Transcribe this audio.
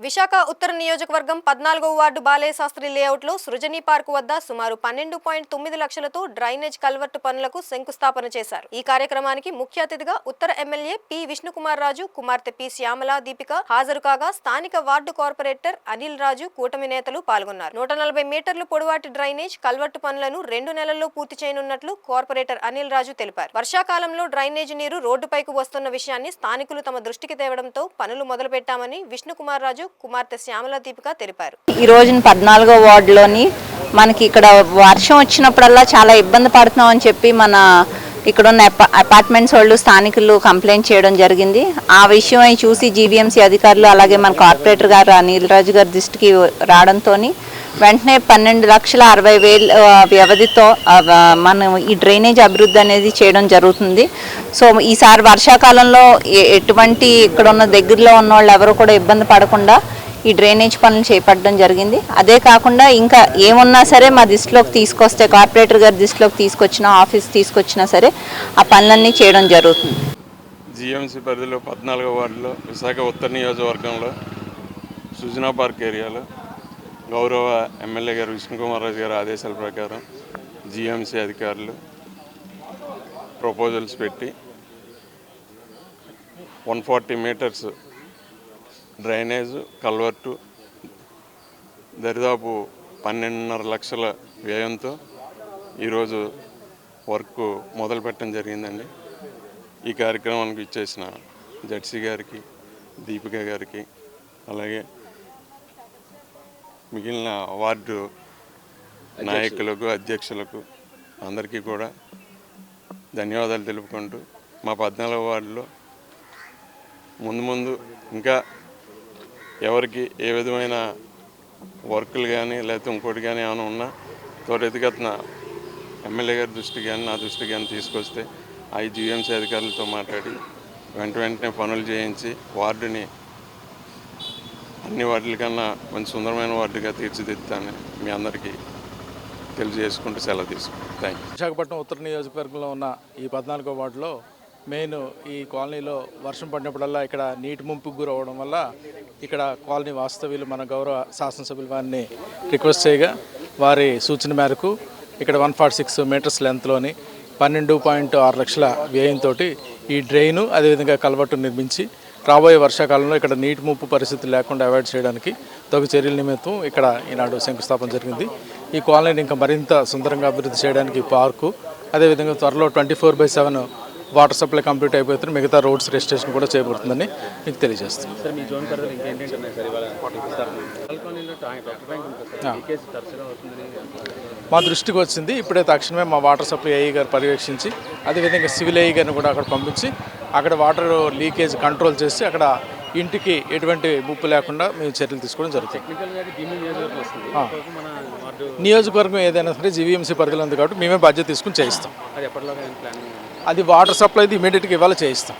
విశాఖ ఉత్తర నియోజకవర్గం 14వ వార్డు బాలయ్య శాస్త్రి లేఅవుట్లో సృజనీ పార్క్ వద్ద సుమారు 12.9 లక్షలతో డ్రైనేజ్ కల్వర్టు పనులకు శంకుస్థాపన చేశారు. ఈ కార్యక్రమానికి ముఖ్య అతిథిగా ఉత్తర ఎమ్మెల్యే పి విష్ణుకుమార్ రాజు, కుమార్తె పి శ్యామల దీపిక హాజరు కాగా స్థానిక వార్డు కార్పొరేటర్ అనిల్ రాజు, కూటమి నేతలు పాల్గొన్నారు. 140 మీటర్లు పొడవాటి డ్రైనేజ్ కల్వర్టు పనులను 2 నెలల్లో పూర్తి చేయనున్నట్లు కార్పొరేటర్ అనిల్ రాజు తెలిపారు. వర్షాకాలంలో డ్రైనేజ్ నీరు రోడ్డుపైకి వస్తున్న విషయాన్ని స్థానికులు తమ దృష్టికి తేవడంతో పనులు మొదలుపెట్టామని విష్ణుకుమార్ రాజు, కుమార్తె శ్యామల దీపిక తెలిపారు. ఈ రోజు 14వ వార్డులోని మనకి ఇక్కడ వర్షం వచ్చినప్పుడల్లా చాలా ఇబ్బంది పడుతున్నాం అని చెప్పి మన ఇక్కడ ఉన్న అపార్ట్మెంట్స్ వాళ్ళు స్థానికులు కంప్లైంట్ చేయడం జరిగింది. ఆ విషయం చూసి జీవీఎంసీ అధికారులు అలాగే మన కార్పొరేటర్ గారు అనిల్ రాజు గారి దృష్టికి రావడంతో వెంటనే 12,60,000 వ్యవధితో మనం ఈ డ్రైనేజ్ అభివృద్ధి అనేది చేయడం జరుగుతుంది. సో ఈసారి వర్షాకాలంలో ఎటువంటి ఇక్కడ ఉన్న దగ్గరలో ఉన్న వాళ్ళు ఎవరు కూడా ఇబ్బంది పడకుండా ఈ డ్రైనేజ్ పనులు చేపట్టడం జరిగింది. అదే కాకుండా ఇంకా ఏమున్నా సరే మా దృష్టిలోకి తీసుకొస్తే కార్పొరేటర్ గారి దృష్టిలోకి తీసుకొచ్చినా ఆఫీస్ తీసుకొచ్చినా సరే ఆ పనులన్నీ చేయడం జరుగుతుంది. జీఎంసీ పరిధిలో 14వ వార్డులో విశాఖ ఉత్తర నియోజకవర్గంలో సృజనా పార్క్ ఏరియాలో గౌరవ ఎమ్మెల్యే గారు విష్ణుకుమార్ రాజు గారి ఆదేశాల ప్రకారం జీఎంసీ అధికారులు ప్రపోజల్స్ పెట్టి 140 మీటర్స్ డ్రైనేజ్ కల్వర్టు దరిదాపు 12.5 లక్షల వ్యయంతో ఈరోజు వర్క్ మొదలు పెట్టడం జరిగిందండి. ఈ కార్యక్రమానికి ఇచ్చేసిన జడ్సీ గారికి, దీపిక గారికి, అలాగే మిగిలిన వార్డు నాయకులకు, అధ్యక్షులకు అందరికీ కూడా ధన్యవాదాలు తెలుపుకుంటూ మా 14వ వార్డులో ముందు ఇంకా ఎవరికి ఏ విధమైన వర్కులు కానీ లేకపోతే ఇంకోటి కానీ ఏమైనా ఉన్నా త్వరితగతిన ఎమ్మెల్యే గారి దృష్టికి కానీ నా దృష్టికి కానీ తీసుకొస్తే ఆ జీఎంసీ అధికారులతో మాట్లాడి వెంటనే పనులు చేయించి వార్డుని అన్ని వార్డుల కన్నా కొంచెం సుందరమైన వార్డుగా తీర్చిదిద్దుతానని మీ అందరికీ తెలియజేసుకుంటూ సెలవు తీసుకుంటాను. Thank you. విశాఖపట్నం ఉత్తర నియోజకవర్గంలో ఉన్న ఈ 14వ వార్డులో మెయిన్ ఈ కాలనీలో వర్షం పడినప్పుడల్లా ఇక్కడ నీటి ముంపుకు గురవడం వల్ల ఇక్కడ కాలనీ వాస్తవ్యులు మన గౌరవ శాసనసభ్యుల వారిని రిక్వెస్ట్ చేయగా వారి సూచన మేరకు ఇక్కడ 146 మీటర్స్ లెంత్లోని 12.6 లక్షల వ్యయంతో ఈ డ్రైను అదేవిధంగా కల్వర్టు నిర్మించి రాబోయే వర్షాకాలంలో ఇక్కడ నీటి ముంపు పరిస్థితి లేకుండా అవాయిడ్ చేయడానికి తగు చర్యల నిమిత్తం ఇక్కడ ఈనాడు శంకుస్థాపన జరిగింది. ఈ కాలనీని ఇంకా మరింత సుందరంగా అభివృద్ధి చేయడానికి పార్కు, అదేవిధంగా త్వరలో 24/7 వాటర్ సప్లై కంప్లీట్ అయిపోతుంది, మిగతా రోడ్స్ రిజిస్ట్రేషన్ కూడా చేయబడుతుందని మీకు తెలియజేస్తుంది. మా దృష్టికి వచ్చింది ఇప్పుడే తక్షణమే మా వాటర్ సప్లై ఏఈ గారు పర్యవేక్షించి అదేవిధంగా సివిల్ ఏఈ గారిని కూడా అక్కడ పంపించి అక్కడ వాటర్ లీకేజ్ కంట్రోల్ చేసి అక్కడ ఇంటికి ఎటువంటి ముప్పు లేకుండా మేము చర్యలు తీసుకోవడం జరుగుతుంది. నియోజకవర్గం ఏదైనా సరే జీవీఎంసీ పరిధిలో ఉంది కాబట్టి మేమే బాధ్యత తీసుకుని చేయిస్తాం. అది వాటర్ సప్లైది ఇమీడియట్గా ఇవాళ చేయిస్తాం.